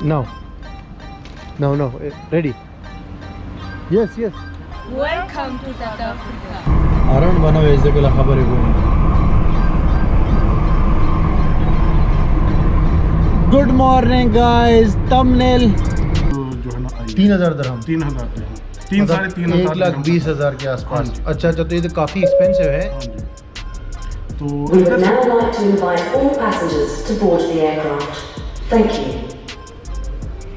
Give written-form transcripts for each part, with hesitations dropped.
No. No. Ready? Yes. Welcome to South Africa. Around bana ve izle kala khabar है Good morning guys. Thumbnail. जो है ना 3000 दिरहम 3000 3 साढ़े 3 हजार 1,20,000 के आसपास। अच्छा तो ये तो काफी एक्सपेंसिव है। तो We would now like to invite all passengers to board the aircraft. Thank you.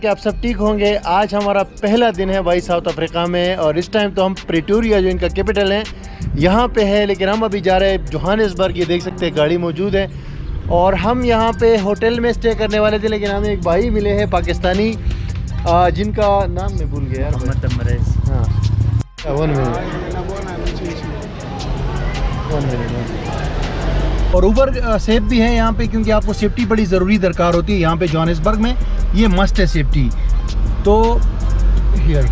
कि आप सब ठीक होंगे। आज हमारा पहला दिन है भाई साउथ अफ्रीका में और इस टाइम तो हम प्रिटोरिया जो इनका कैपिटल है यहाँ पे है, लेकिन हम अभी जा रहे हैं जोहानिसबर्ग। ये देख सकते हैं गाड़ी मौजूद है और हम यहाँ पे होटल में स्टे करने वाले थे, लेकिन हमें एक भाई मिले हैं पाकिस्तानी जिनका नाम मैं भूल गया यार। हाँ 1 मिनट। और ऊबर सेफ भी है यहाँ पे, क्योंकि आपको सेफ्टी बड़ी ज़रूरी दरकार होती है यहाँ पे जोहानिसबर्ग में। ये मस्ट है सेफ्टी। तो हियर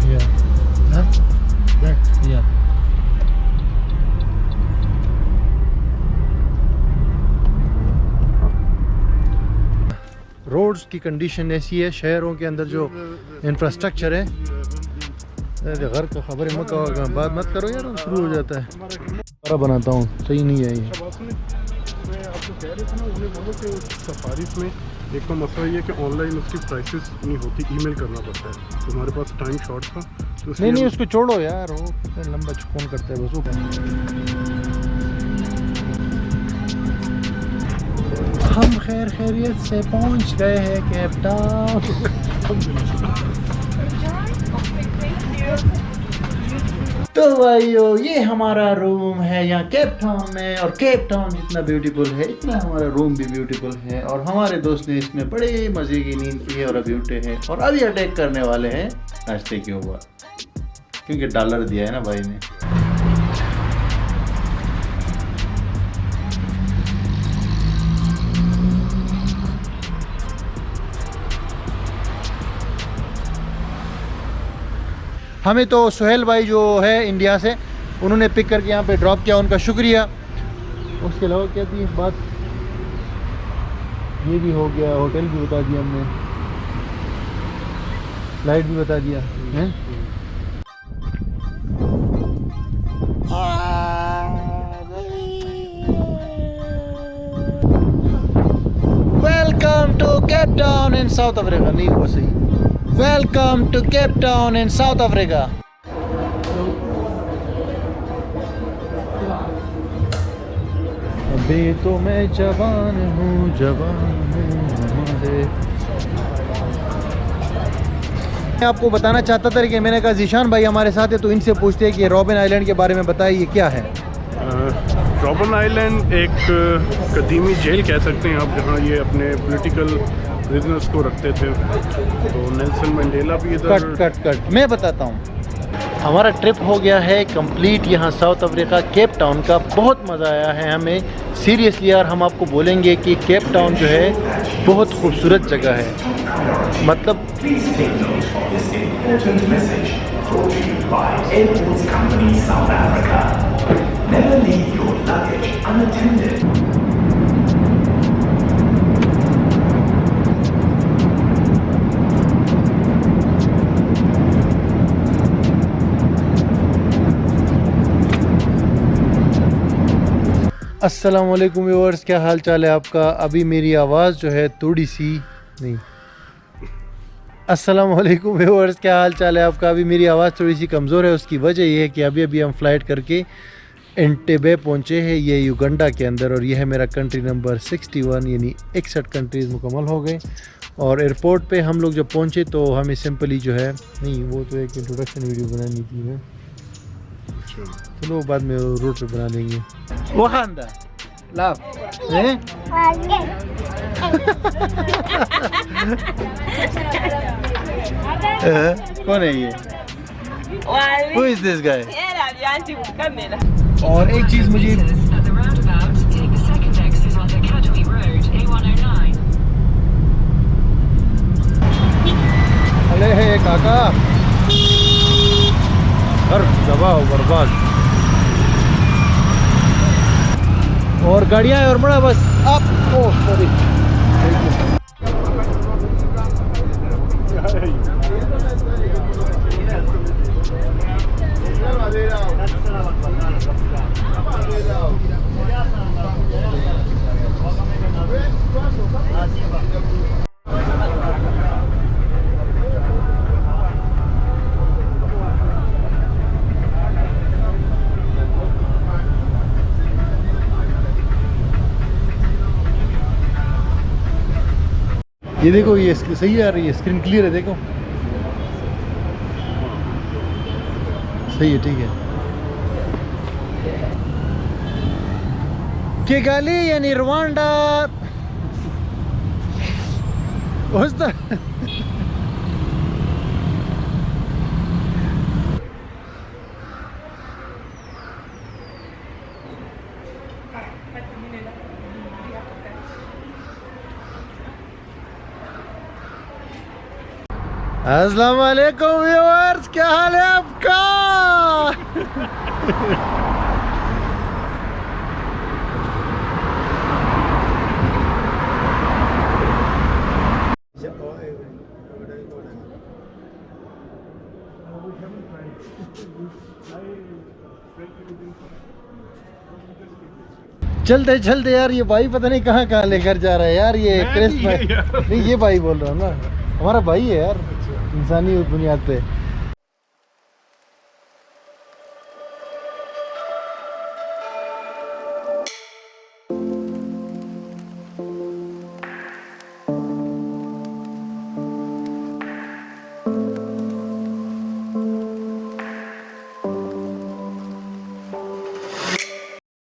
रोड्स की कंडीशन ऐसी है, शहरों के अंदर जो इंफ्रास्ट्रक्चर है घर का खबर है, बात मत करो यार, शुरू हो जाता है। और बनाता हूँ सही नहीं है ये। सफारीज में एक तो मसला ये कि ऑनलाइन उसकी प्राइसेस नहीं होती, ईमेल करना पड़ता है। तो हमारे पास टाइम शॉर्ट था तो नहीं उसको छोड़ो यार, वो लंबा कौन करता है बस। हम खैरियत से पहुंच गए हैं केप टाउन। तो भाइयों ये हमारा रूम है यहाँ केप टाउन में, और केप टाउन जितना ब्यूटीफुल है इतना हमारा रूम भी ब्यूटीफुल है। और हमारे दोस्त ने इसमें बड़े मज़े की नींद की है और अभी उठे हैं और अभी अटैक करने वाले हैं नाश्ते के ऊपर, क्योंकि डॉलर दिया है ना भाई ने। हमें तो सुहेल भाई जो है इंडिया से, उन्होंने पिक करके यहाँ पे ड्रॉप किया, उनका शुक्रिया। उसके अलावा क्या थी बात, ये भी हो गया, होटल भी बता दिया हमने, फ्लाइट भी बता दिया है। Welcome to Cape Town in South Africa. नहीं हुआ सही। Welcome to Cape Town in South Africa. अभी तो मैं जवान हूँ हमारे। मैं आपको बताना चाहता था कि मैंने कहा जीशान भाई हमारे साथ है, तो इनसे पूछते हैं कि रॉबिन आइलैंड के बारे में बताइए, ये क्या है? रॉबिन आइलैंड एक कदीमी जेल कह सकते हैं आप, जहाँ ये अपने पॉलिटिकल बिजनेस को रखते थे। तो नेल्सन मंडेला भी इधर। कट मैं बताता हूँ। हमारा ट्रिप हो गया है कंप्लीट यहाँ साउथ अफ्रीका केप टाउन का। बहुत मज़ा आया है हमें सीरियसली यार। हम आपको बोलेंगे कि केप टाउन जो है बहुत खूबसूरत जगह है, मतलब अस्सलाम वालेकुम व्यूअर्स, क्या हाल चाल है आपका? अभी मेरी आवाज़ जो है थोड़ी सी नहीं। अस्सलाम वालेकुम व्यूअर्स, क्या हाल चाल है आपका? अभी मेरी आवाज़ थोड़ी सी कमज़ोर है। उसकी वजह ये है कि अभी हम फ़्लाइट करके एंटेबे पहुँचे हैं, ये युगांडा के अंदर, और ये है मेरा कंट्री नंबर 61, यानी 61 कंट्रीज़ मुकम्मल हो गए। और एयरपोर्ट पे हम लोग जब पहुँचे तो हमें सिंपली जो है, नहीं वो तो एक इंट्रोडक्शन वीडियो बनानी थी है, चलो बाद में रोड पे बना देंगे। वो खानदा लाभ हैं कौन है ये? Who is this guy? और एक चीज मुझे अरे है काका, हर दबा बर्बाद। और गाड़ियाँ हैं और बड़ा बस आप ओह सॉरी ये देखो ये सही आ रही है स्क्रीन क्लियर है देखो सही है ठीक है किगाली यानी रवांडा अस्सलाम वालेकुम व्यूअर्स क्या हाल है आपका चलते चलते यार ये भाई पता नहीं कहाँ कहाँ लेकर जा रहा है यार ये क्रिस भाई नहीं ये भाई बोल रहा हूँ ना हमारा भाई है यार इंसानी बुनियाद पे